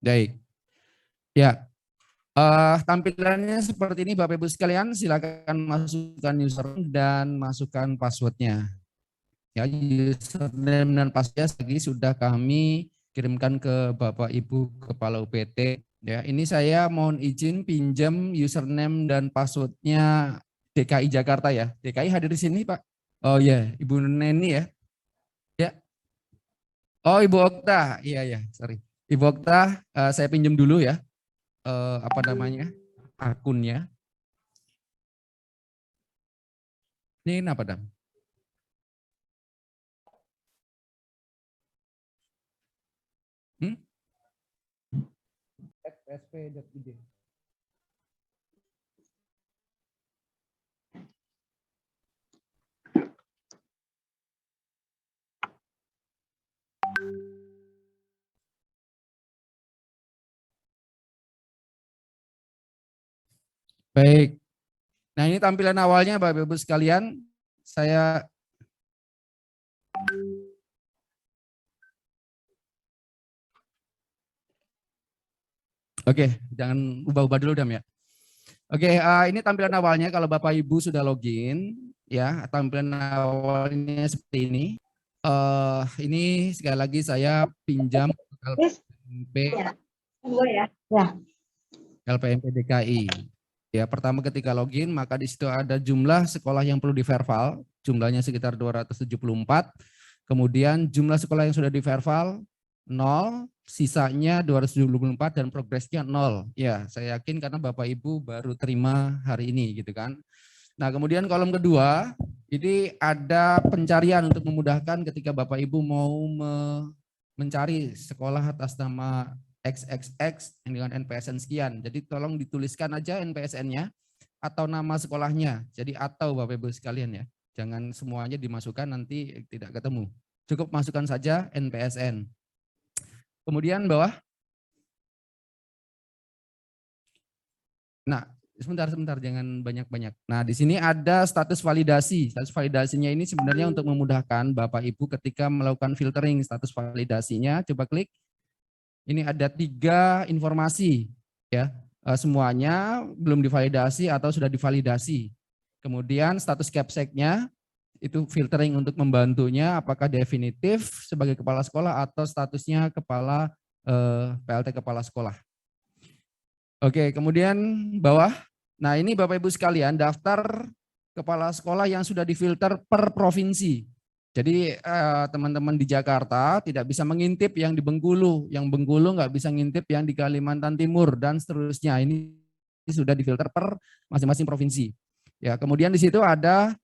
Baik. Ya, tampilannya seperti ini Bapak Ibu sekalian, silakan masukkan username dan masukkan passwordnya. Ya, username dan passwordnya lagi sudah kami kirimkan ke Bapak Ibu Kepala UPT. Ya, ini saya mohon izin pinjam username dan passwordnya DKI Jakarta ya. DKI hadir di sini Pak. Oh ya, Ibu Neni ya. Ya. Oh Ibu Okta, iya ya, sorry. Ibu Okta, saya pinjam dulu ya. Apa namanya? Akunnya. Ini apa Dam? Hmm? sp.id. Baik. Nah ini tampilan awalnya Bapak Ibu sekalian. Saya Oke, jangan ubah-ubah dulu Dam ya. Oke, ini tampilan awalnya kalau Bapak Ibu sudah login ya, tampilan awalnya seperti ini. Ini sekali lagi saya pinjam LPMP LPMP DKI. Ya, pertama ketika login maka di situ ada jumlah sekolah yang perlu diverval, jumlahnya sekitar 274. Kemudian jumlah sekolah yang sudah diverval 0, sisanya 274 dan progresnya 0. Ya, saya yakin karena Bapak Ibu baru terima hari ini gitu kan. Nah, kemudian kolom kedua ini ada pencarian untuk memudahkan ketika Bapak Ibu mau mencari sekolah atas nama XXX dengan NPSN sekian. Jadi tolong dituliskan aja NPSN-nya atau nama sekolahnya. Jadi atau Bapak Ibu sekalian ya. Jangan semuanya dimasukkan nanti tidak ketemu. Cukup masukkan saja NPSN. Kemudian bawah. Nah, sebentar jangan banyak-banyak. Nah, di sini ada status validasi. Status validasinya ini sebenarnya untuk memudahkan Bapak Ibu ketika melakukan filtering status validasinya. Coba klik. Ini ada 3 informasi ya. Semuanya belum divalidasi atau sudah divalidasi. Kemudian status capsec-nya itu filtering untuk membantunya apakah definitif sebagai kepala sekolah atau statusnya kepala PLT kepala sekolah. Oke, kemudian bawah. Nah, ini Bapak Ibu sekalian daftar kepala sekolah yang sudah difilter per provinsi. Jadi teman-teman di Jakarta tidak bisa mengintip yang di Bengkulu, yang Bengkulu nggak bisa ngintip yang di Kalimantan Timur dan seterusnya. Ini sudah difilter per masing-masing provinsi. Ya, kemudian di situ ada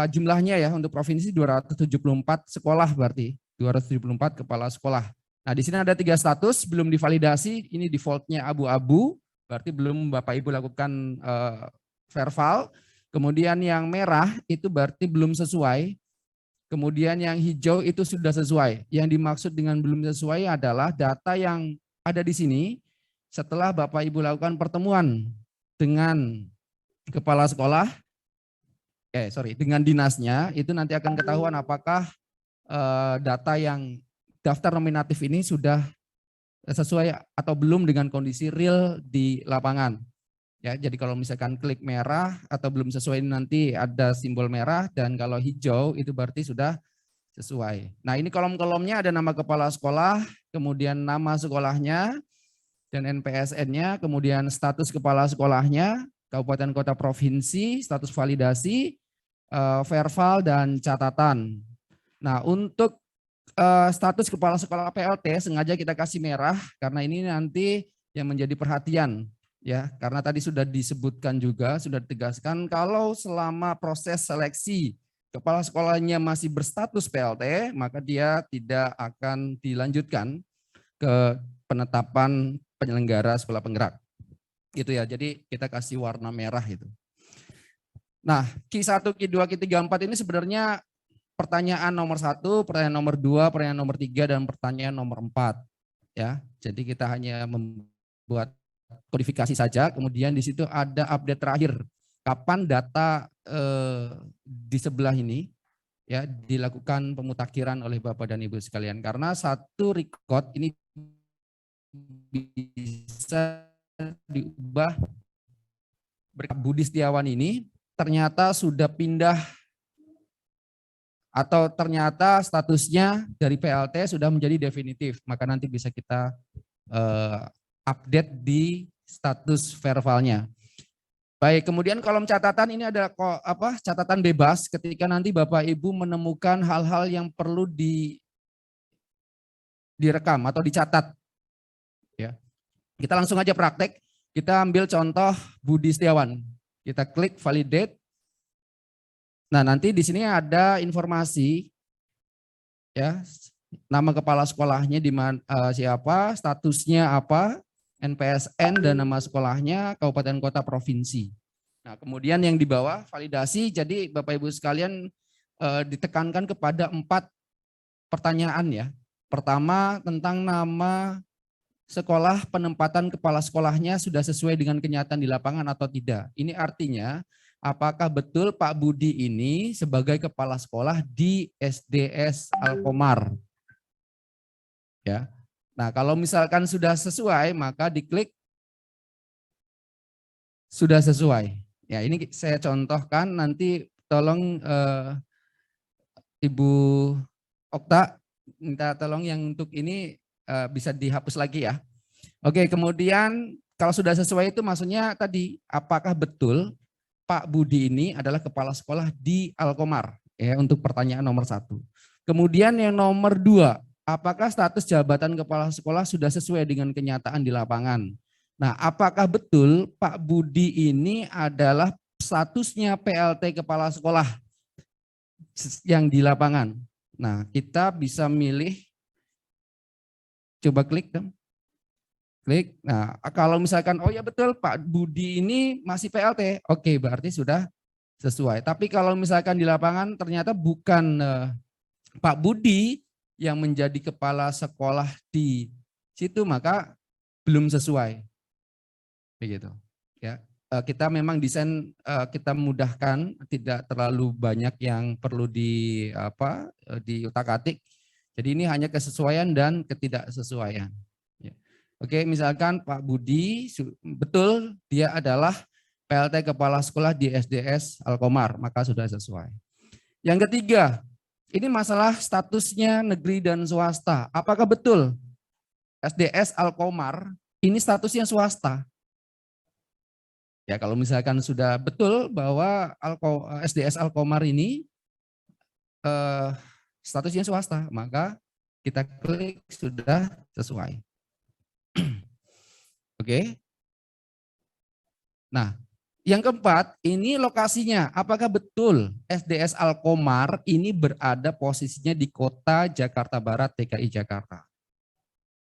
jumlahnya ya untuk provinsi 274 sekolah berarti 274 kepala sekolah. Nah di sini ada 3 status belum divalidasi, ini defaultnya abu-abu, berarti belum Bapak Ibu lakukan verval. Kemudian yang merah itu berarti belum sesuai. Kemudian yang hijau itu sudah sesuai. Yang dimaksud dengan belum sesuai adalah data yang ada di sini setelah Bapak Ibu lakukan pertemuan dengan kepala sekolah, dengan dinasnya, itu nanti akan ketahuan apakah data yang daftar nominatif ini sudah sesuai atau belum dengan kondisi real di lapangan. Ya, jadi kalau misalkan klik merah atau belum sesuai nanti ada simbol merah dan kalau hijau itu berarti sudah sesuai. Nah, ini kolom-kolomnya ada nama kepala sekolah, kemudian nama sekolahnya dan NPSN-nya, kemudian status kepala sekolahnya, kabupaten kota provinsi, status validasi, verval dan catatan. Nah, untuk status kepala sekolah PLT sengaja kita kasih merah karena ini nanti yang menjadi perhatian ya, karena tadi sudah disebutkan juga, sudah ditegaskan kalau selama proses seleksi kepala sekolahnya masih berstatus PLT, maka dia tidak akan dilanjutkan ke penetapan penyelenggara sekolah penggerak. Gitu ya. Jadi kita kasih warna merah itu. Nah, Q1, Q2, Q3, Q4 ini sebenarnya pertanyaan nomor 1, pertanyaan nomor 2, pertanyaan nomor 3, dan pertanyaan nomor 4. Ya, jadi kita hanya membuat kodifikasi saja, kemudian di situ ada update terakhir. Kapan data di sebelah ini ya dilakukan pemutakhiran oleh Bapak dan Ibu sekalian. Karena satu record ini bisa diubah. Budi Setiawan ini ternyata sudah pindah atau ternyata statusnya dari PLT sudah menjadi definitif, maka nanti bisa kita update di status verbalnya. Baik, kemudian kolom catatan ini adalah catatan bebas ketika nanti Bapak Ibu menemukan hal-hal yang perlu direkam atau dicatat. Ya. Kita langsung aja praktek. Kita ambil contoh Budi Setiawan. Kita klik validate. Nah, nanti di sini ada informasi ya, nama kepala sekolahnya di mana, siapa, statusnya apa, NPSN dan nama sekolahnya, kabupaten kota provinsi. Nah, kemudian yang di bawah validasi, jadi Bapak Ibu sekalian ditekankan kepada 4 pertanyaan ya. Pertama tentang nama sekolah, penempatan kepala sekolahnya sudah sesuai dengan kenyataan di lapangan atau tidak. Ini artinya apakah betul Pak Budi ini sebagai kepala sekolah di SDS Alkomar. Ya. Nah, kalau misalkan sudah sesuai, maka diklik sudah sesuai. Ya, ini saya contohkan, nanti tolong Ibu Okta minta tolong yang untuk ini bisa dihapus lagi ya. Oke, kemudian kalau sudah sesuai itu maksudnya tadi apakah betul Pak Budi ini adalah kepala sekolah di Alkomar ya, untuk pertanyaan nomor 1. Kemudian yang nomor 2, apakah status jabatan kepala sekolah sudah sesuai dengan kenyataan di lapangan? Nah, apakah betul Pak Budi ini adalah statusnya PLT kepala sekolah yang di lapangan? Nah, kita bisa milih, coba klik dong. Klik. Nah, kalau misalkan oh ya betul Pak Budi ini masih PLT, oke berarti sudah sesuai. Tapi kalau misalkan di lapangan ternyata bukan Pak Budi yang menjadi kepala sekolah di situ, maka belum sesuai. Begitu. Ya. Kita memang desain kita mudahkan, tidak terlalu banyak yang perlu diutak-atik. Jadi ini hanya kesesuaian dan ketidaksesuaian. Oke, misalkan Pak Budi, betul dia adalah PLT Kepala Sekolah di SDS Alkomar, maka sudah sesuai. Yang ketiga, ini masalah statusnya negeri dan swasta. Apakah betul SDS Alkomar ini statusnya swasta? Ya, kalau misalkan sudah betul bahwa SDS Alkomar ini statusnya swasta, maka kita klik sudah sesuai. Oke. Nah, yang keempat, ini lokasinya. Apakah betul SDS Alkomar ini berada posisinya di kota Jakarta Barat, DKI Jakarta?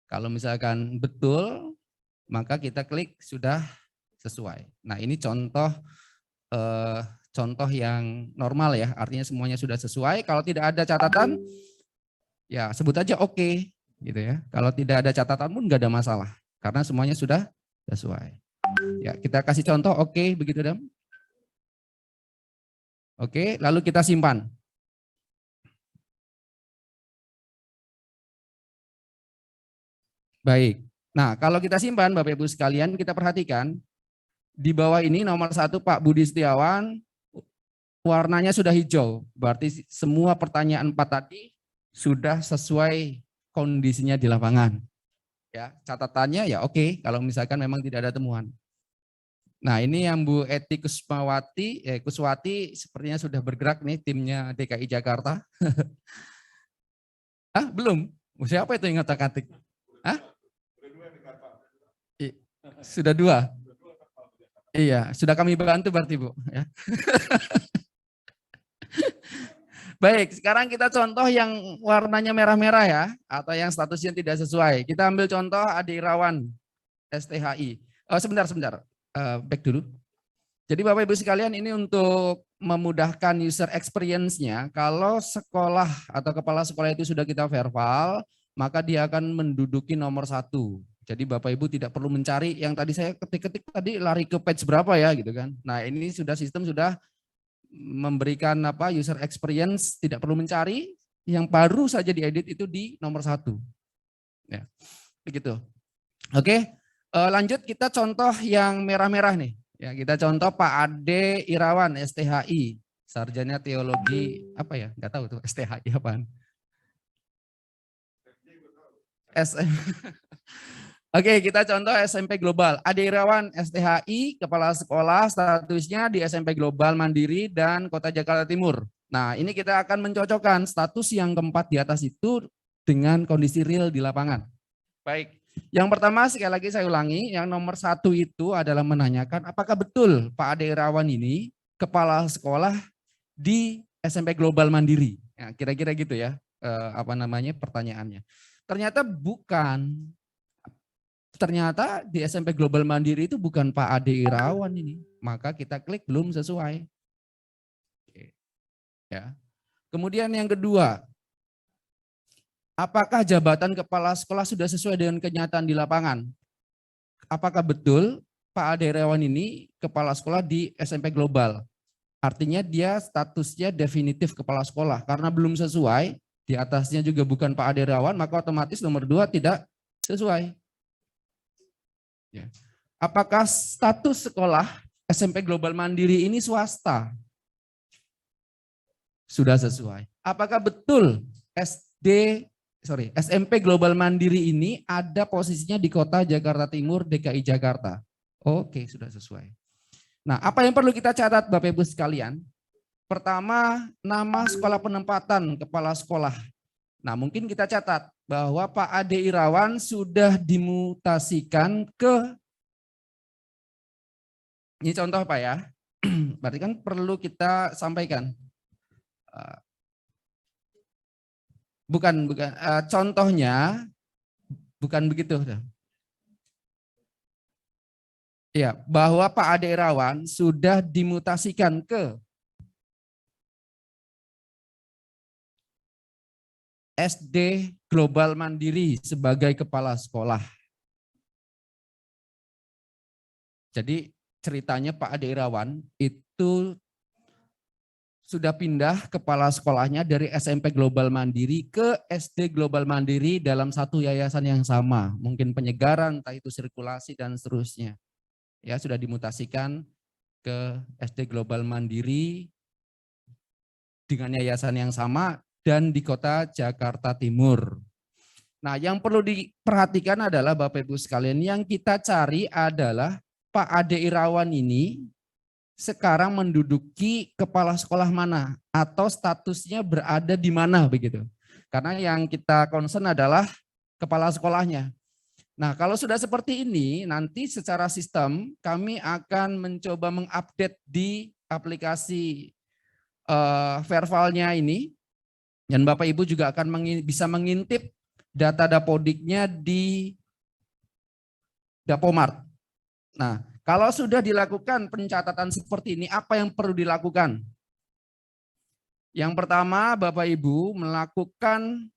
Kalau misalkan betul, maka kita klik sudah sesuai. Nah, ini contoh yang normal ya, artinya semuanya sudah sesuai. Kalau tidak ada catatan, ya sebut aja oke, gitu ya. Kalau tidak ada catatan pun nggak ada masalah, karena semuanya sudah sesuai. Ya, kita kasih contoh, oke, begitu Dam. Oke, lalu kita simpan. Baik. Nah, kalau kita simpan, Bapak Ibu sekalian, kita perhatikan di bawah ini nomor 1 Pak Budi Setiawan, warnanya sudah hijau. Berarti semua pertanyaan 4 tadi sudah sesuai kondisinya di lapangan. Ya, catatannya ya oke, kalau misalkan memang tidak ada temuan. Nah, ini yang Bu Eti Kuswati sepertinya sudah bergerak nih timnya DKI Jakarta. Ah, belum? Siapa itu yang ngotak-atik? Hah? Sudah 2. Iya, sudah kami bantu berarti Bu. Ya. Baik, sekarang kita contoh yang warnanya merah-merah ya, atau yang statusnya tidak sesuai. Kita ambil contoh Adi Irawan, STHI. Oh, sebentar. Back dulu. Jadi Bapak Ibu sekalian, ini untuk memudahkan user experience-nya, kalau sekolah atau kepala sekolah itu sudah kita verbal, maka dia akan menduduki nomor 1. Jadi Bapak Ibu tidak perlu mencari yang tadi saya ketik-ketik tadi lari ke page berapa ya gitu kan. Nah, ini sistem sudah memberikan user experience, tidak perlu mencari, yang baru saja diedit itu di nomor 1. Ya, begitu. Oke, lanjut kita contoh yang merah-merah nih. Ya, kita contoh Pak Ade Irawan, STHI, sarjana teologi apa ya? Nggak tahu tuh STHI apaan. SM. Oke, kita contoh SMP Global. Ade Irawan, STHI, kepala sekolah, statusnya di SMP Global Mandiri dan Kota Jakarta Timur. Nah, ini kita akan mencocokkan status yang keempat di atas itu dengan kondisi real di lapangan. Baik, yang pertama sekali lagi saya ulangi, yang nomor satu itu adalah menanyakan apakah betul Pak Ade Irawan ini kepala sekolah di SMP Global Mandiri. Ya, kira-kira gitu ya, apa namanya pertanyaannya. Ternyata bukan. Ternyata di SMP Global Mandiri itu bukan Pak Ade Irawan ini. Maka kita klik belum sesuai. Ya. Kemudian yang kedua, apakah jabatan kepala sekolah sudah sesuai dengan kenyataan di lapangan? Apakah betul Pak Ade Irawan ini kepala sekolah di SMP Global? Artinya dia statusnya definitif kepala sekolah. Karena belum sesuai, di atasnya juga bukan Pak Ade Irawan, maka otomatis nomor 2 tidak sesuai. Ya. Apakah status sekolah SMP Global Mandiri ini swasta? Sudah sesuai. Apakah betul SMP Global Mandiri ini ada posisinya di Kota Jakarta Timur, DKI Jakarta? Oke, sudah sesuai. Nah, apa yang perlu kita catat Bapak Ibu sekalian? Pertama, nama sekolah penempatan kepala sekolah. Nah, mungkin kita catat bahwa Pak Ade Irawan sudah dimutasikan ke, ini contoh Pak ya, berarti kan perlu kita sampaikan. Bukan, contohnya bukan begitu. Ya, bahwa Pak Ade Irawan sudah dimutasikan ke SD Global Mandiri sebagai kepala sekolah. Jadi ceritanya Pak Ade Irawan itu sudah pindah kepala sekolahnya dari SMP Global Mandiri ke SD Global Mandiri dalam satu yayasan yang sama. Mungkin penyegaran, entah itu sirkulasi dan seterusnya. Ya, sudah dimutasikan ke SD Global Mandiri dengan yayasan yang sama dan di Kota Jakarta Timur. Nah, yang perlu diperhatikan adalah Bapak Ibu sekalian, yang kita cari adalah Pak Ade Irawan ini sekarang menduduki kepala sekolah mana atau statusnya berada di mana begitu. Karena yang kita concern adalah kepala sekolahnya. Nah, kalau sudah seperti ini, nanti secara sistem kami akan mencoba mengupdate di aplikasi Vervalnya ini, dan Bapak Ibu juga akan bisa mengintip data Dapodiknya di Dapomart. Nah, kalau sudah dilakukan pencatatan seperti ini, apa yang perlu dilakukan? Yang pertama, Bapak Ibu melakukan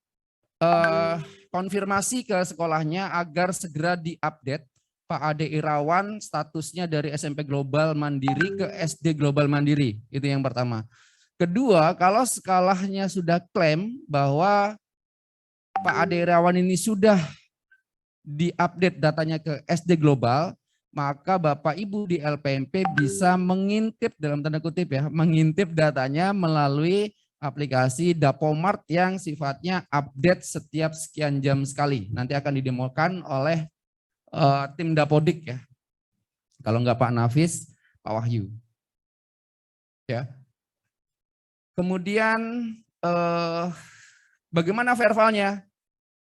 konfirmasi ke sekolahnya agar segera diupdate Pak Ade Irawan statusnya dari SMP Global Mandiri ke SD Global Mandiri. Itu yang pertama. Kedua, kalau sekolahnya sudah klaim bahwa Pak Ade Irawan ini sudah diupdate datanya ke SD Global, maka Bapak Ibu di LPMP bisa mengintip dalam tanda kutip ya, mengintip datanya melalui aplikasi Dapomart yang sifatnya update setiap sekian jam sekali. Nanti akan didemokan oleh tim Dapodik ya. Kalau enggak Pak Nafis, Pak Wahyu. Ya. Kemudian bagaimana verbalnya?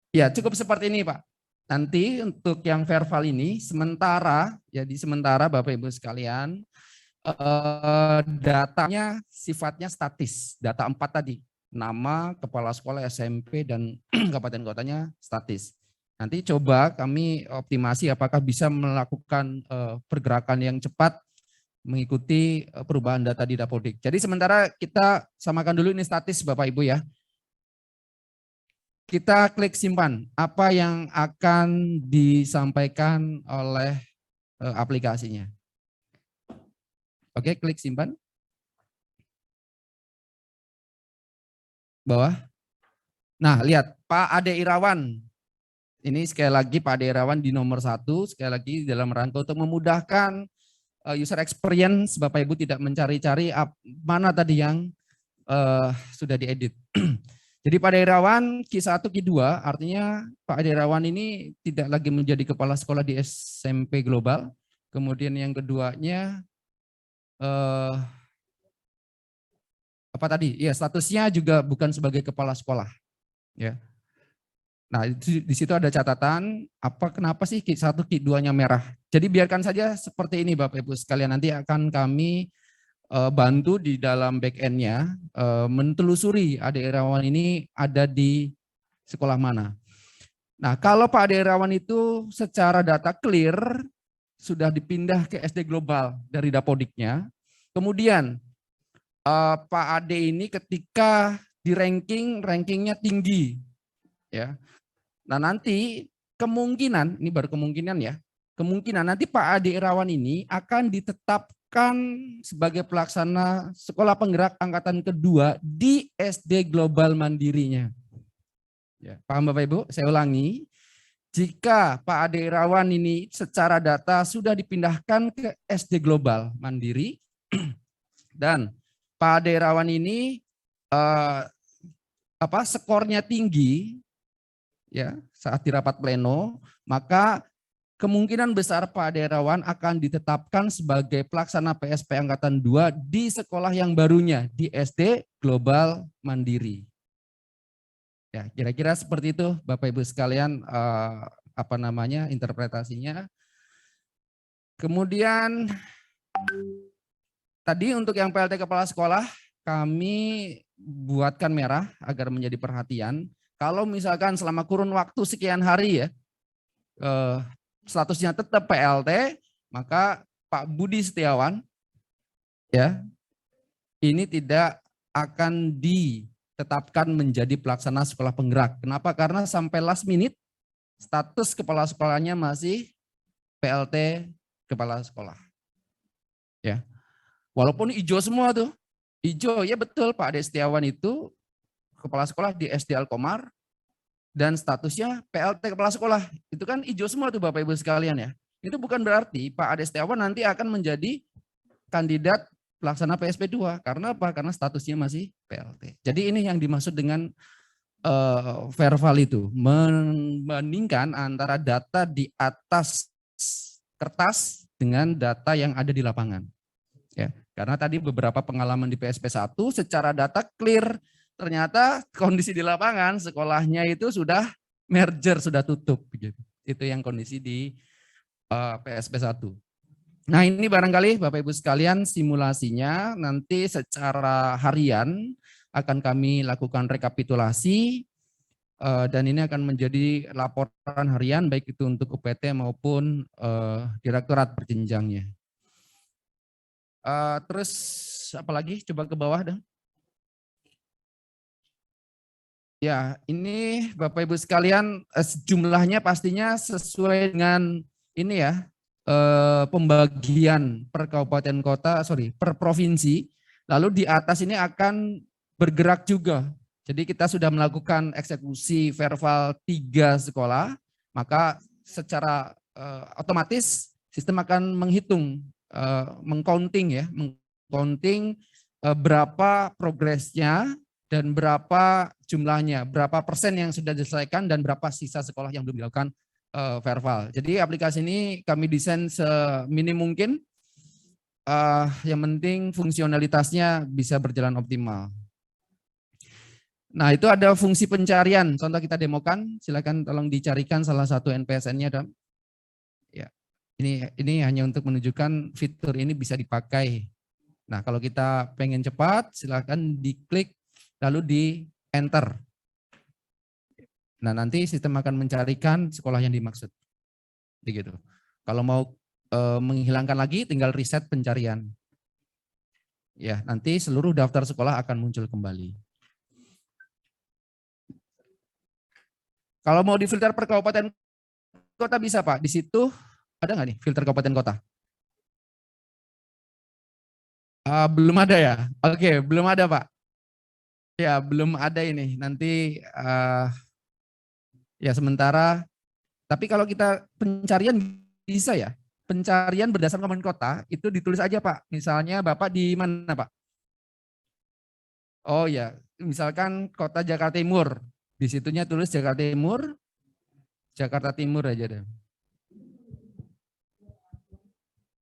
Ya, cukup seperti ini, Pak. Nanti untuk yang verbal ini sementara, jadi sementara Bapak Ibu sekalian, datanya sifatnya statis, data 4 tadi. Nama, kepala sekolah, SMP, dan kabupaten kotanya statis. Nanti coba kami optimasi apakah bisa melakukan pergerakan yang cepat mengikuti perubahan data di Dapodik. Jadi sementara kita samakan dulu ini statis Bapak Ibu ya. Kita klik simpan. Apa yang akan disampaikan oleh aplikasinya. Oke, klik simpan. Bawah. Nah, lihat Pak Ade Irawan Ini sekali lagi Pak Derawan di nomor 1, sekali lagi dalam rangka untuk memudahkan user experience, Bapak Ibu tidak mencari-cari mana tadi yang sudah diedit. Jadi Pak Derawan Q1, Q2 artinya Pak Derawan ini tidak lagi menjadi kepala sekolah di SMP Global. Kemudian yang keduanya apa tadi? Ya, statusnya juga bukan sebagai kepala sekolah, ya. Nah, di situ ada catatan kenapa sih Q1, Q2-nya merah. Jadi biarkan saja seperti ini Bapak Ibu sekalian, nanti akan kami bantu di dalam back end-nya mentelusuri adik Irawan ini ada di sekolah mana. Nah, kalau Pak Ade Irawan itu secara data clear sudah dipindah ke SD Global dari Dapodiknya. Kemudian Pak Ade ini ketika di rankingnya tinggi, ya. Nah nanti kemungkinan, ini baru kemungkinan ya, kemungkinan nanti Pak Ade Irawan ini akan ditetapkan sebagai pelaksana sekolah penggerak angkatan kedua di SD Global Mandirinya. Ya, paham Bapak Ibu? Saya ulangi, jika Pak Ade Irawan ini secara data sudah dipindahkan ke SD Global Mandiri dan Pak Ade Irawan ini skornya tinggi, ya saat di rapat pleno, maka kemungkinan besar Pak Derawan akan ditetapkan sebagai pelaksana PSP Angkatan 2 di sekolah yang barunya, di SD Global Mandiri. Ya, kira-kira seperti itu Bapak Ibu sekalian interpretasinya. Kemudian tadi untuk yang PLT Kepala Sekolah kami buatkan merah agar menjadi perhatian. Kalau misalkan selama kurun waktu sekian hari ya, statusnya tetap PLT, maka Pak Budi Setiawan ya ini tidak akan ditetapkan menjadi pelaksana sekolah penggerak. Kenapa? Karena sampai last minute status kepala sekolahnya masih PLT kepala sekolah. Ya. Walaupun hijau semua tuh. Hijau ya betul Pak Ade Setiawan itu kepala sekolah di SD Alkomar dan statusnya PLT kepala sekolah. Itu kan hijau semua tuh Bapak Ibu sekalian ya. Itu bukan berarti Pak Ade Setiawan nanti akan menjadi kandidat pelaksana PSP 2. Karena apa? Karena statusnya masih PLT. Jadi ini yang dimaksud dengan verbal itu. Membandingkan antara data di atas kertas dengan data yang ada di lapangan. Ya, karena tadi beberapa pengalaman di PSP 1 secara data clear, ternyata kondisi di lapangan sekolahnya itu sudah merger, sudah tutup. Itu yang kondisi di PSP 1. Nah ini barangkali Bapak Ibu sekalian simulasinya nanti secara harian akan kami lakukan rekapitulasi dan ini akan menjadi laporan harian baik itu untuk UPT maupun direktorat berjenjangnya. Terus apalagi coba ke bawah dong. Ya ini Bapak Ibu sekalian jumlahnya pastinya sesuai dengan ini ya pembagian per kabupaten kota, per provinsi. Lalu di atas ini akan bergerak juga. Jadi kita sudah melakukan eksekusi verbal 3 sekolah, maka secara otomatis sistem akan menghitung mengcounting berapa progresnya dan berapa jumlahnya, berapa persen yang sudah diselesaikan dan berapa sisa sekolah yang belum dilakukan verbal. Jadi aplikasi ini kami desain seminim mungkin, yang penting fungsionalitasnya bisa berjalan optimal. Nah itu ada fungsi pencarian, contoh kita demokan, silakan tolong dicarikan salah satu NPSN-nya. Ya. Ini hanya untuk menunjukkan fitur ini bisa dipakai. Nah, kalau kita pengen cepat, silakan diklik lalu di enter. Nah, nanti sistem akan mencarikan sekolah yang dimaksud. Begitu. Kalau mau menghilangkan lagi, tinggal reset pencarian. Ya, nanti seluruh daftar sekolah akan muncul kembali. Kalau mau difilter per kabupaten kota bisa, Pak. Di situ ada nggak nih filter kabupaten kota? Belum ada ya? Oke, belum ada Pak. Ya, belum ada ini. Nanti ya sementara Tapi kalau kita pencarian bisa ya. Pencarian berdasarkan kabupaten kota itu ditulis aja Pak. Misalnya Bapak di mana Pak? Oh ya, misalkan kota Jakarta Timur. Di situnya tulis Jakarta Timur aja deh.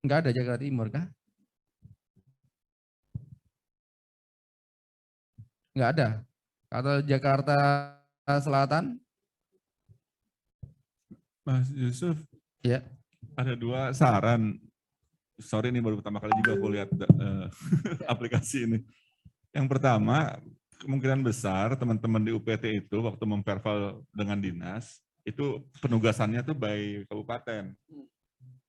Enggak ada Jakarta Timur kah? Enggak ada. Atau Jakarta Selatan? Mas Yusuf, Ya. ada 2 saran. Sorry ini baru pertama kali juga aku lihat aplikasi ini. Yang pertama, kemungkinan besar teman-teman di UPT itu waktu memperval dengan dinas, itu penugasannya tuh by kabupaten.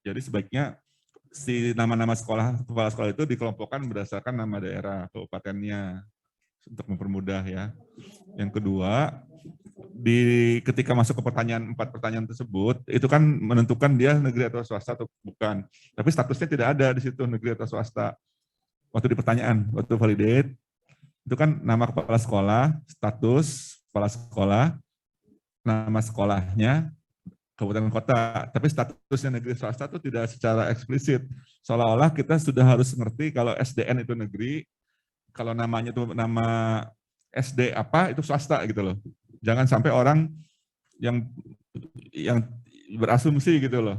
Jadi sebaiknya si nama-nama sekolah, kepala sekolah itu dikelompokkan berdasarkan nama daerah kabupatennya untuk mempermudah ya. Yang kedua, ketika masuk ke 4 pertanyaan tersebut, itu kan menentukan dia negeri atau swasta atau bukan. Tapi statusnya tidak ada di situ negeri atau swasta. Waktu di pertanyaan, waktu validate, itu kan nama kepala sekolah, status kepala sekolah, nama sekolahnya, kabupaten kota. Tapi statusnya negeri swasta itu tidak secara eksplisit. Seolah-olah kita sudah harus mengerti kalau SDN itu negeri, kalau namanya itu nama SD apa, itu swasta gitu loh. Jangan sampai orang yang berasumsi gitu loh.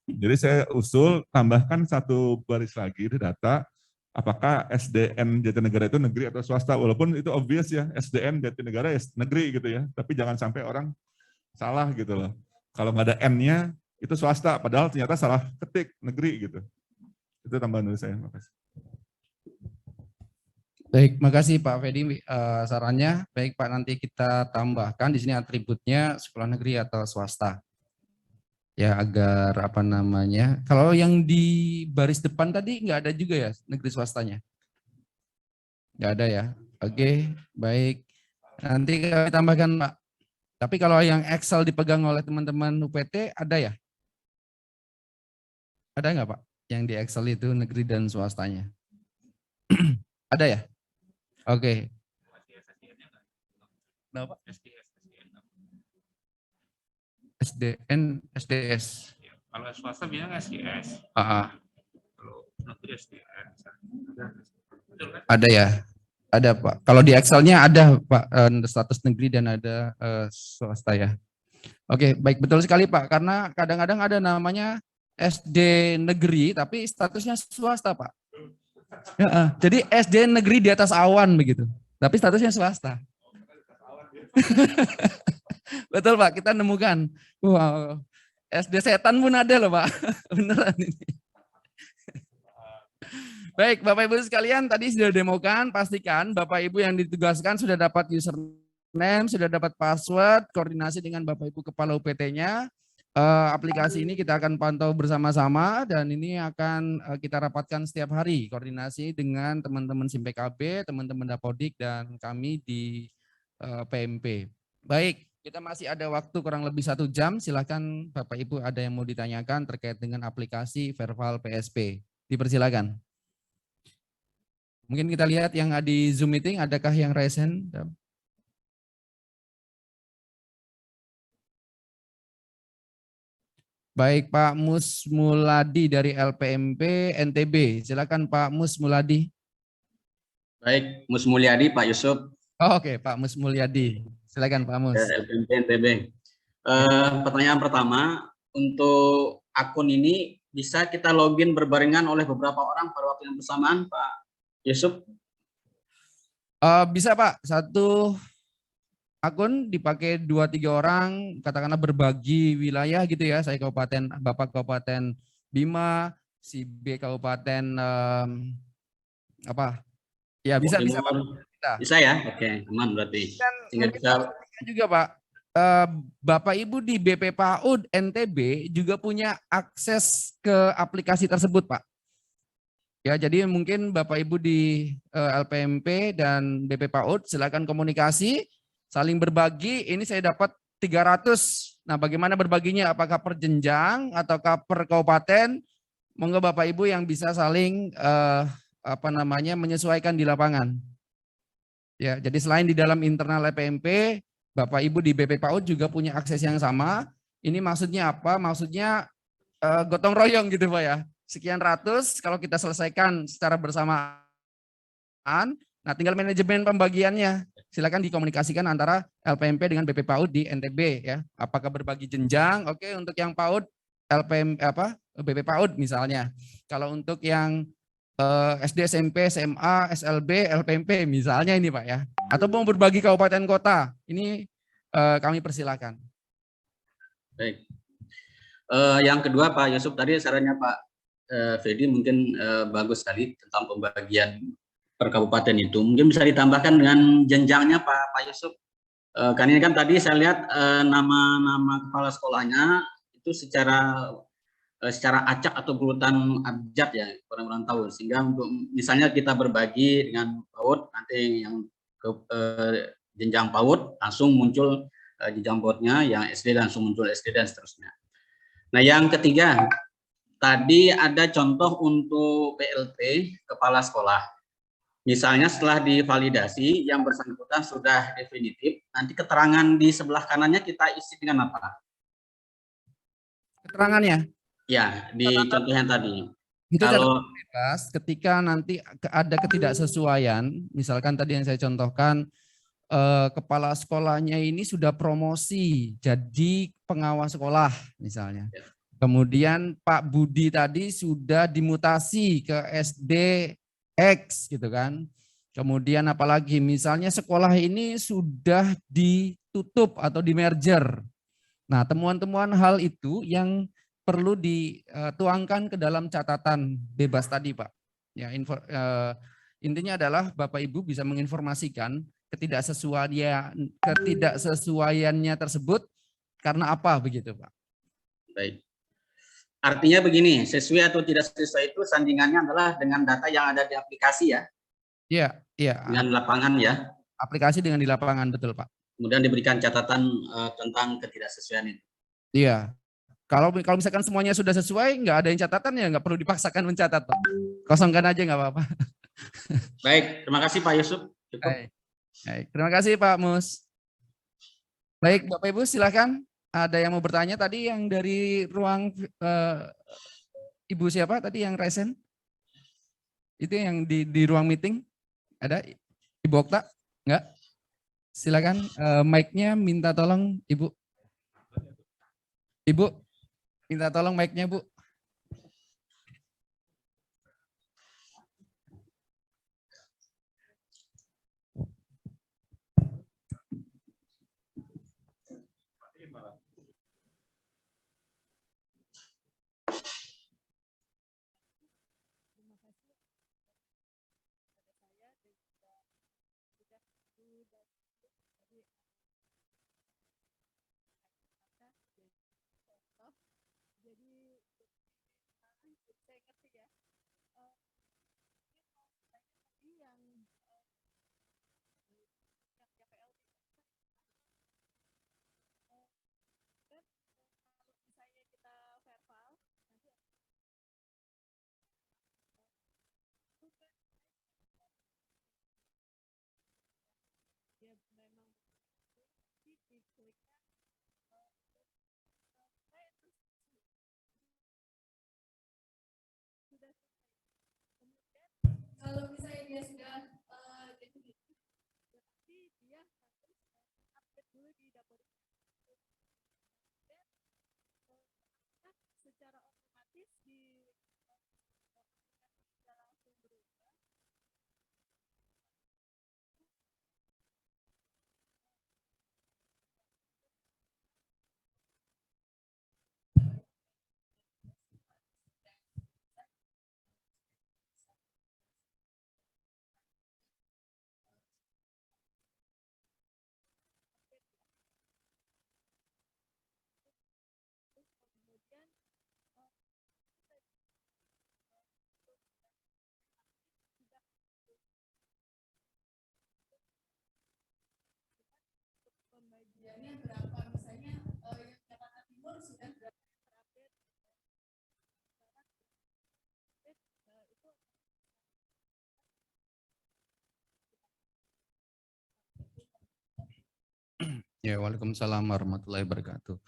Jadi saya usul tambahkan 1 baris lagi di data, apakah SDN Jatinegara itu negeri atau swasta, walaupun itu obvious ya, SDN Jatinegara ya negeri gitu ya, tapi jangan sampai orang salah gitu loh. Kalau nggak ada N-nya, itu swasta, padahal ternyata salah ketik, negeri gitu. Itu tambahan dari saya, makasih. Baik, makasih Pak Fedi sarannya. Baik Pak, nanti kita tambahkan di sini atributnya sekolah negeri atau swasta. Ya agar apa namanya, kalau yang di baris depan tadi nggak ada juga ya negeri swastanya? Nggak ada ya? Oke, baik. Nanti kami tambahkan Pak. Tapi kalau yang Excel dipegang oleh teman-teman UPT ada ya? Ada nggak Pak? Yang di Excel itu negeri dan swastanya? Ada ya? Oke. Kenapa? SDN, SDS. Kalau swasta bilang SDS. Kalau negeri SDN. Ada ya? Ada Pak. Kalau di Excel-nya ada Pak, status negeri dan ada swasta ya. Oke, baik, betul sekali Pak. Karena kadang-kadang ada namanya SD negeri tapi statusnya swasta Pak. Ya, jadi SD negeri di atas awan begitu. Tapi statusnya swasta. Betul Pak, kita nemukan. Wow, SD setan pun ada loh Pak. Beneran ini. Baik, Bapak Ibu sekalian, tadi sudah demokan, pastikan Bapak Ibu yang ditugaskan sudah dapat username, sudah dapat password, koordinasi dengan Bapak Ibu Kepala UPT-nya. Aplikasi ini kita akan pantau bersama-sama dan ini akan kita rapatkan setiap hari, koordinasi dengan teman-teman SIM PKB, teman-teman Dapodik, dan kami di PMP. Baik, kita masih ada waktu kurang lebih 1 jam, silakan Bapak Ibu ada yang mau ditanyakan terkait dengan aplikasi Verval PSP. Dipersilakan. Mungkin kita lihat yang di Zoom meeting, adakah yang raise hand? Baik, Pak Musmuladi dari LPMP NTB. Silakan Pak Musmuladi. Baik, Mus Mulyadi, Pak Yusuf. Oh, oke, Pak Musmulyadi. Silakan Pak Mus. LPMP NTB. Pertanyaan pertama, untuk akun ini bisa kita login berbarengan oleh beberapa orang pada waktu yang bersamaan, Pak Yusuf? Bisa Pak, satu akun dipakai 2-3 orang, katakanlah berbagi wilayah gitu ya. Saya kabupaten, Bapak Kabupaten Bima, si B Kabupaten apa? Ya bisa bisa Pak. Bisa ya? Oke, aman berarti. Dan bisa juga Pak, Bapak Ibu di BP PAUD NTB juga punya akses ke aplikasi tersebut Pak. Ya, jadi mungkin Bapak Ibu di LPMP dan BP PAUD silakan komunikasi, saling berbagi. Ini saya dapat 300. Nah, bagaimana berbaginya? Apakah per jenjang ataukah per kabupaten? Monggo Bapak Ibu yang bisa saling menyesuaikan di lapangan. Ya, jadi selain di dalam internal LPMP, Bapak Ibu di BP PAUD juga punya akses yang sama. Ini maksudnya apa? Maksudnya gotong royong gitu Pak ya. Sekian ratus kalau kita selesaikan secara bersamaan. Nah, tinggal manajemen pembagiannya. Silakan dikomunikasikan antara LPMP dengan BP PAUD di NTB ya. Apakah berbagi jenjang? Oke, untuk yang PAUD BP PAUD misalnya. Kalau untuk yang SD, SMP, SMA, SLB, LPMP misalnya ini Pak ya. Atau mau berbagi kabupaten kota. Ini kami persilakan. Baik. Yang kedua Pak Yusuf, tadi sarannya Pak Fedi mungkin bagus sekali tentang pembagian per kabupaten itu. Mungkin bisa ditambahkan dengan jenjangnya Pak Yusuf. Kan ini kan tadi saya lihat nama-nama kepala sekolahnya itu secara acak atau berurutan abjad ya, kurang tahu. Sehingga untuk misalnya kita berbagi dengan PAUD, nanti yang ke jenjang PAUD langsung muncul jenjang PAUD-nya, yang SD langsung muncul SD dan seterusnya. Nah, yang ketiga, tadi ada contoh untuk PLT kepala sekolah. Misalnya setelah divalidasi yang bersangkutan sudah definitif, nanti keterangan di sebelah kanannya kita isi dengan apa? Keterangannya? Ya, di contoh yang tadi. Itu Kalau catatan bebas ketika nanti ada ketidaksesuaian, misalkan tadi yang saya contohkan, kepala sekolahnya ini sudah promosi jadi pengawas sekolah misalnya. ya, Kemudian Pak Budi tadi sudah dimutasi ke SD X gitu kan. Kemudian apalagi misalnya sekolah ini sudah ditutup atau di merger. Nah, temuan-temuan hal itu yang perlu dituangkan ke dalam catatan bebas tadi, Pak. Ya, intinya adalah Bapak Ibu bisa menginformasikan ketidaksesuaiannya tersebut karena apa begitu, Pak. baik. Artinya begini, sesuai atau tidak sesuai itu sandingannya adalah dengan data yang ada di aplikasi ya. Iya, iya. Dengan lapangan ya. Aplikasi dengan di lapangan, betul Pak. Kemudian diberikan catatan tentang ketidaksesuaian itu. Iya. Kalau misalkan semuanya sudah sesuai, nggak ada yang catatan ya nggak perlu dipaksakan mencatat Pak. Kosongkan aja nggak apa-apa. Baik, terima kasih Pak Yusuf. Cukup. Baik. Terima kasih Pak Mus. Baik, Bapak Ibu silakan. Ada yang mau bertanya tadi yang dari ruang Ibu siapa tadi yang resen? Itu yang di ruang meeting? Ada Ibu Okta? Enggak? Silakan mic-nya minta tolong Ibu. Ibu, minta tolong mic-nya Bu. Kalau misalnya dia sudah definitif, berarti dia harus update dulu di dapur. Secara otomatis di langsung berubah. Pembagiannya berapa? Misalnya yang Jakarta Timur sudah berapa terupdate? Itu Ya, waalaikumsalam warahmatullahi wabarakatuh.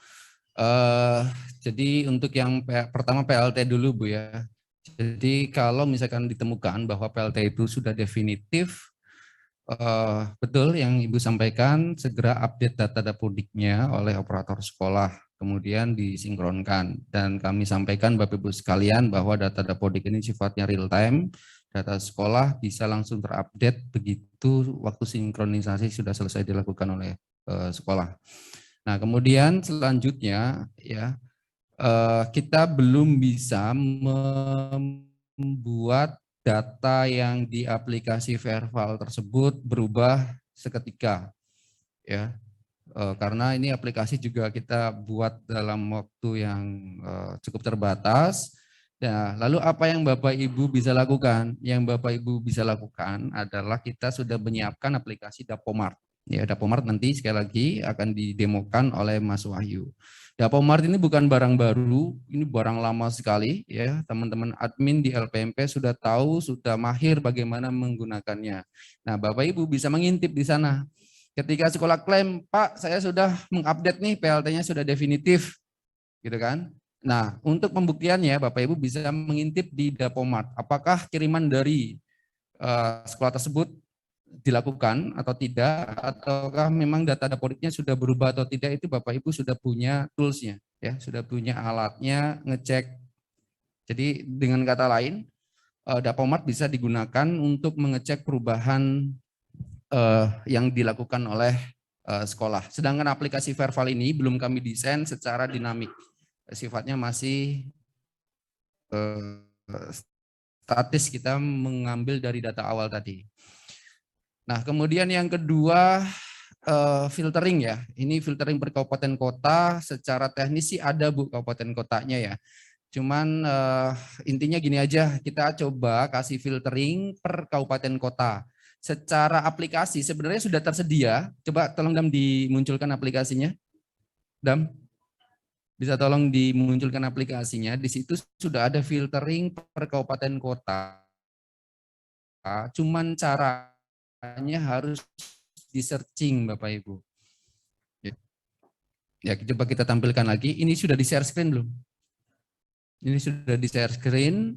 Jadi untuk yang pertama PLT dulu Bu ya. Jadi kalau misalkan ditemukan bahwa PLT itu sudah definitif, betul yang Ibu sampaikan, segera update data dapodiknya oleh operator sekolah, kemudian disinkronkan. Dan kami sampaikan Bapak Ibu sekalian bahwa data dapodik ini sifatnya real time, data sekolah bisa langsung terupdate begitu waktu sinkronisasi sudah selesai dilakukan oleh sekolah. Nah, kemudian selanjutnya ya kita belum bisa membuat data yang di aplikasi Verval tersebut berubah seketika ya. Karena ini aplikasi juga kita buat dalam waktu yang cukup terbatas. Nah, lalu apa yang Bapak Ibu bisa lakukan? Yang Bapak Ibu bisa lakukan adalah kita sudah menyiapkan aplikasi Dapomart. Ya, Dapomart nanti sekali lagi akan didemokan oleh Mas Wahyu. Dapomart ini bukan barang baru, ini barang lama sekali ya. Teman-teman admin di LPMP sudah tahu, sudah mahir bagaimana menggunakannya. Nah, Bapak Ibu bisa mengintip di sana. Ketika sekolah klaim, Pak, saya sudah mengupdate nih PLT-nya sudah definitif, gitu kan? Nah, untuk pembuktiannya Bapak Ibu bisa mengintip di Dapomart. Apakah kiriman dari sekolah tersebut dilakukan atau tidak, ataukah memang data dapodiknya sudah berubah atau tidak, itu Bapak Ibu sudah punya toolsnya, ya, sudah punya alatnya ngecek. Jadi dengan kata lain, Dapomart bisa digunakan untuk mengecek perubahan yang dilakukan oleh sekolah. Sedangkan aplikasi Verval ini belum kami desain secara dinamik, sifatnya masih statis, kita mengambil dari data awal tadi. Nah, kemudian yang kedua filtering ya. Ini filtering per kabupaten kota, secara teknis sih ada Bu kabupaten kotanya ya. Cuman intinya gini aja, kita coba kasih filtering per kabupaten kota. Secara aplikasi sebenarnya sudah tersedia. Coba tolong Dam dimunculkan aplikasinya. Dam, bisa tolong dimunculkan aplikasinya. Di situ sudah ada filtering per kabupaten kota. Cuman caranya harus di searching Bapak Ibu. Ya, coba kita tampilkan lagi. Ini sudah di share screen belum? Ini sudah di share screen.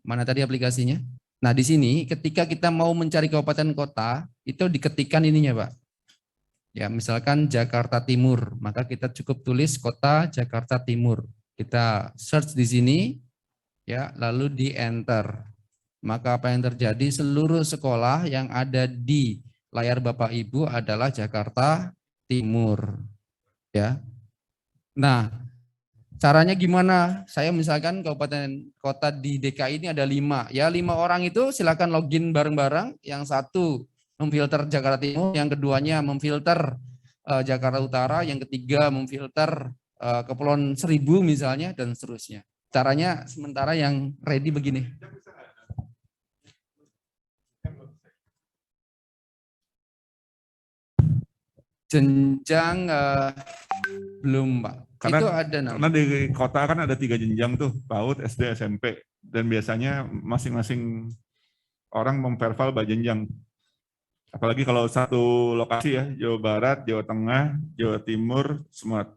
Mana tadi aplikasinya? Nah, di sini ketika kita mau mencari kabupaten kota, itu diketikkan ininya, Pak. Ya, misalkan Jakarta Timur, maka kita cukup tulis kota Jakarta Timur. Kita search di sini, ya, lalu di enter. Maka apa yang terjadi? Seluruh sekolah yang ada di layar Bapak Ibu adalah Jakarta Timur. Ya. Nah, caranya gimana? Saya misalkan kabupaten kota di DKI ini ada 5. Ya, 5 orang itu silakan login bareng-bareng. Yang satu memfilter Jakarta Timur, yang keduanya memfilter Jakarta Utara, yang ketiga memfilter Kepulauan Seribu misalnya, dan seterusnya. Caranya sementara yang ready begini. Jenjang belum Pak. Karena, itu ada karena di kota kan ada 3 jenjang tuh, PAUD, SD, SMP. Dan biasanya masing-masing orang memperval by jenjang. Apalagi kalau satu lokasi ya, Jawa Barat, Jawa Tengah, Jawa Timur, semua.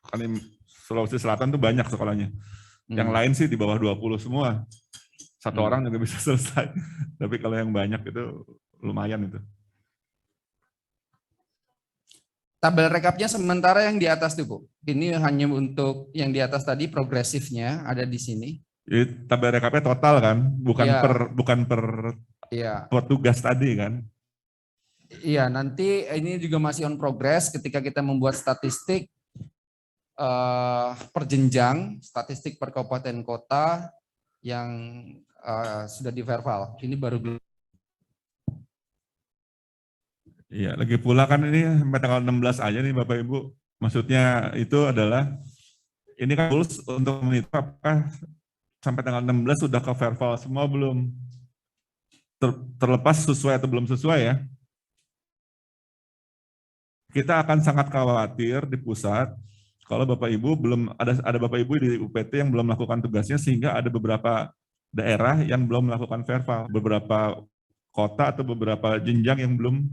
Kan Sulawesi Selatan tuh banyak sekolahnya. Yang lain sih di bawah 20 semua. Satu orang juga bisa selesai. Tapi kalau yang banyak itu lumayan itu. Tabel rekapnya sementara yang di atas tuh Bu. Ini hanya untuk yang di atas tadi, progresifnya ada di sini. Jadi tabel rekapnya total kan, bukan ya. bukan per ya. petugas tadi kan. Iya, nanti ini juga masih on progress ketika kita membuat statistik per jenjang, statistik per kabupaten kota yang sudah di Verval. Ini baru. Iya, lagi pula kan ini sampai tanggal 16 aja nih Bapak Ibu. Maksudnya itu adalah, ini kan tools untuk monitor apakah sampai tanggal 16 sudah ke Verval semua belum. Terlepas sesuai atau belum sesuai ya. Kita akan sangat khawatir di pusat kalau Bapak Ibu belum ada Bapak Ibu di UPT yang belum melakukan tugasnya, sehingga ada beberapa daerah yang belum melakukan Verval, beberapa kota atau beberapa jenjang yang belum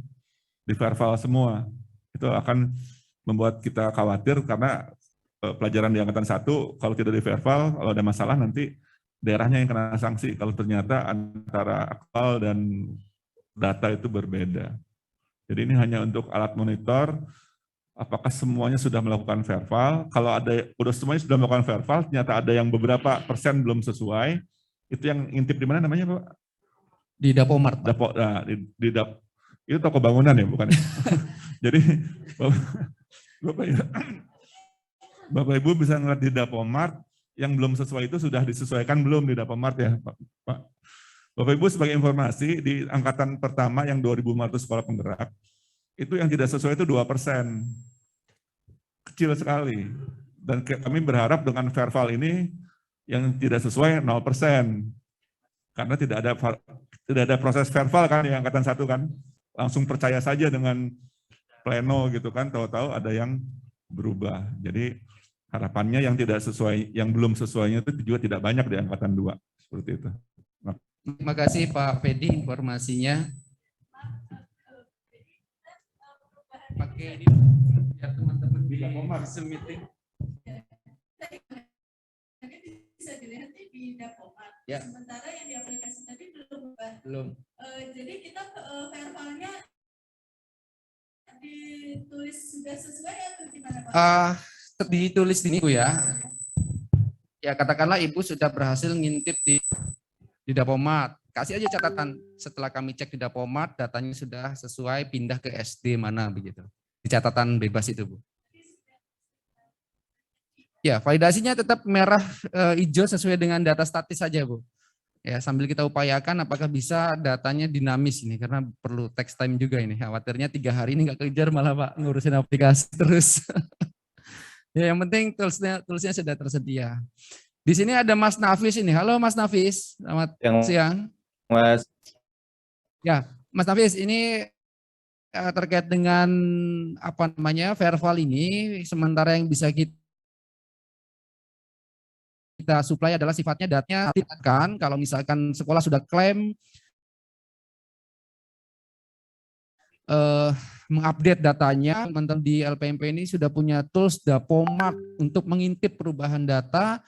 di verval semua. Itu akan membuat kita khawatir karena pelajaran di angkatan 1 kalau tidak di verval, kalau ada masalah nanti daerahnya yang kena sanksi kalau ternyata antara aktual dan data itu berbeda. Jadi ini hanya untuk alat monitor apakah semuanya sudah melakukan verval. Kalau ada udah semuanya sudah melakukan verval, ternyata ada yang beberapa persen belum sesuai, itu yang intip di mana namanya, Pak? Di Dapomart, Pak. Itu toko bangunan ya, bukan? Jadi Bapak Ibu bisa ngeliat di Dapomart yang belum sesuai itu sudah disesuaikan belum di Dapomart ya, Pak? Bapak Ibu sebagai informasi di angkatan pertama yang 2.500 sekolah penggerak itu yang tidak sesuai itu 2%, kecil sekali. Dan kami berharap dengan verval ini yang tidak sesuai 0%, karena tidak ada proses verval kan di angkatan 1 kan, langsung percaya saja dengan pleno gitu kan, tahu-tahu ada yang berubah. Jadi harapannya yang tidak sesuai, yang belum sesuainya itu juga tidak banyak di angkatan 2 seperti itu. Terima kasih Pak Fedi informasinya. Pakai ini biar teman-teman di Dapomart meeting. Bisa dilihat di Dapomart. Ya. Sementara yang di aplikasi tadi belum. Belum. Jadi kita verbalnya ditulis sudah sesuai atau gimana Pak? Ditulis ini Bu ya. Ya katakanlah Ibu sudah berhasil ngintip di Dapomart. Kasih aja catatan setelah kami cek di Dapomart datanya sudah sesuai, pindah ke SD mana begitu. Di catatan bebas itu Bu. Ya, validasinya tetap merah hijau sesuai dengan data statis saja Bu. Ya, sambil kita upayakan apakah bisa datanya dinamis ini karena perlu text time juga ini. Khawatirnya 3 hari ini nggak kejar malah Pak ngurusin aplikasi terus. Ya, yang penting toolsnya sudah tersedia. Di sini ada Mas Nafis ini. Halo Mas Nafis, selamat siang. Mas. Ya, Mas Nafis ini terkait dengan apa namanya verval ini, sementara yang bisa kita supply adalah sifatnya datanya kan, kalau misalkan sekolah sudah klaim mengupdate datanya, teman-teman di LPMP ini sudah punya tools Dapomart untuk mengintip perubahan data.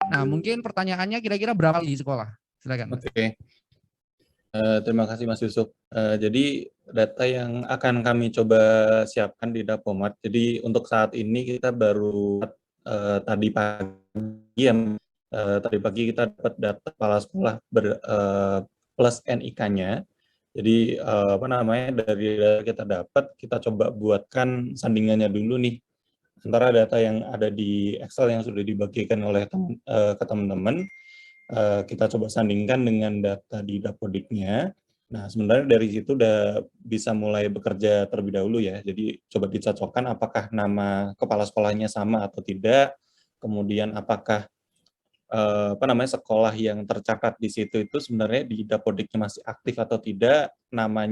Nah, mungkin pertanyaannya kira-kira berapa di sekolah? Silakan. Oke. Terima kasih Mas Yusuf. Jadi data yang akan kami coba siapkan di Dapomart. Jadi untuk saat ini kita baru tadi pagi kita dapat data kepala sekolah plus NIK-nya. Jadi dari data kita dapat, kita coba buatkan sandingannya dulu nih antara data yang ada di Excel yang sudah dibagikan oleh ke teman-teman, kita coba sandingkan dengan data di Dapodiknya. Nah, sebenarnya dari situ udah bisa mulai bekerja terlebih dahulu ya. Jadi coba dicocokkan apakah nama kepala sekolahnya sama atau tidak, kemudian apakah sekolah yang tercatat di situ itu sebenarnya di Dapodiknya masih aktif atau tidak, nama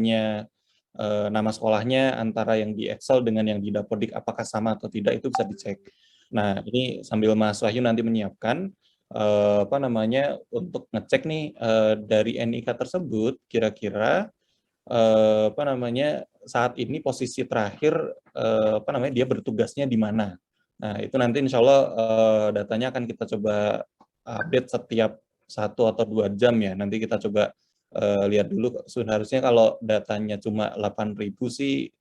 sekolahnya antara yang di Excel dengan yang di Dapodik apakah sama atau tidak itu bisa dicek. Nah, ini sambil Mas Wahyu nanti menyiapkan untuk ngecek nih dari NIK tersebut kira-kira saat ini posisi terakhir dia bertugasnya di mana. Nah, itu nanti insya Allah datanya akan kita coba update setiap 1 atau 2 jam ya. Nanti kita coba lihat dulu, seharusnya kalau datanya cuma 8.000 sih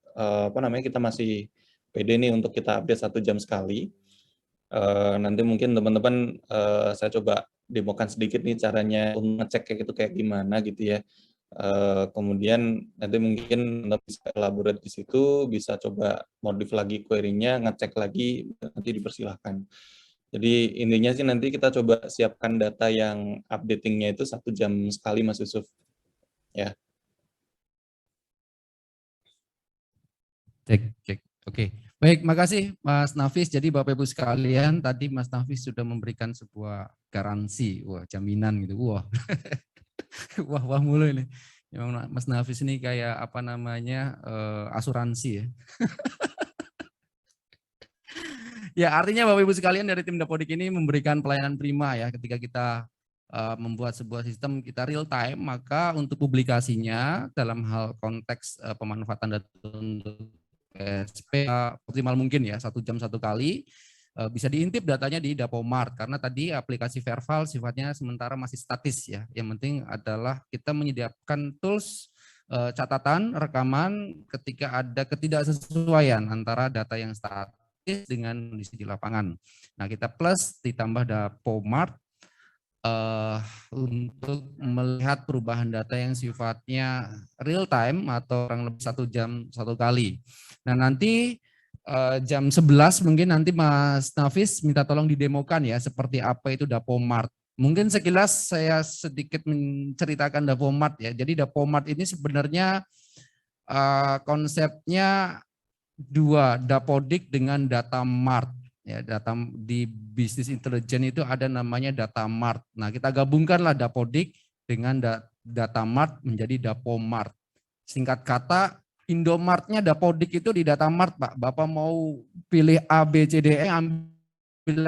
kita masih pede nih untuk kita update 1 jam sekali. Nanti mungkin teman-teman saya coba demokan sedikit nih caranya untuk ngecek kayak gitu kayak gimana gitu ya. Kemudian nanti mungkin bisa elaborate di situ, bisa coba modif lagi query-nya, ngecek lagi, nanti dipersilahkan. Jadi intinya sih nanti kita coba siapkan data yang updating-nya itu 1 jam sekali Mas Yusuf. Ya. Cek. Oke. Baik, makasih Mas Nafis. Jadi Bapak Ibu sekalian, tadi Mas Nafis sudah memberikan sebuah garansi, jaminan gitu. Wah mulu ini. Memang Mas Nafis ini kayak asuransi ya. Ya, artinya Bapak Ibu sekalian dari tim Dapodik ini memberikan pelayanan prima ya ketika kita membuat sebuah sistem kita real time, maka untuk publikasinya dalam hal konteks pemanfaatan data untuk PSP optimal mungkin ya, 1 jam 1 kali. Bisa diintip datanya di Dapomart, karena tadi aplikasi Verval sifatnya sementara masih statis ya. Yang penting adalah kita menyediakan tools catatan, rekaman ketika ada ketidaksesuaian antara data yang statis dengan kondisi di lapangan. Nah, kita plus ditambah Dapomart untuk melihat perubahan data yang sifatnya real time atau kurang lebih 1 jam 1 kali. Nah, nanti jam 11 mungkin nanti Mas Nafis minta tolong didemokan ya seperti apa itu Dapomart. Mungkin sekilas saya sedikit menceritakan Dapomart ya. Jadi Dapomart ini sebenarnya konsepnya 2, Dapodik dengan Datamart. Ya, data di bisnis intelijen itu ada namanya Datamart. Nah, kita gabungkanlah Dapodik dengan Datamart menjadi Dapomart. Singkat kata, Indomartnya Dapodik itu di Datamart, Pak. Bapak mau pilih A, B, C, D, E, ambil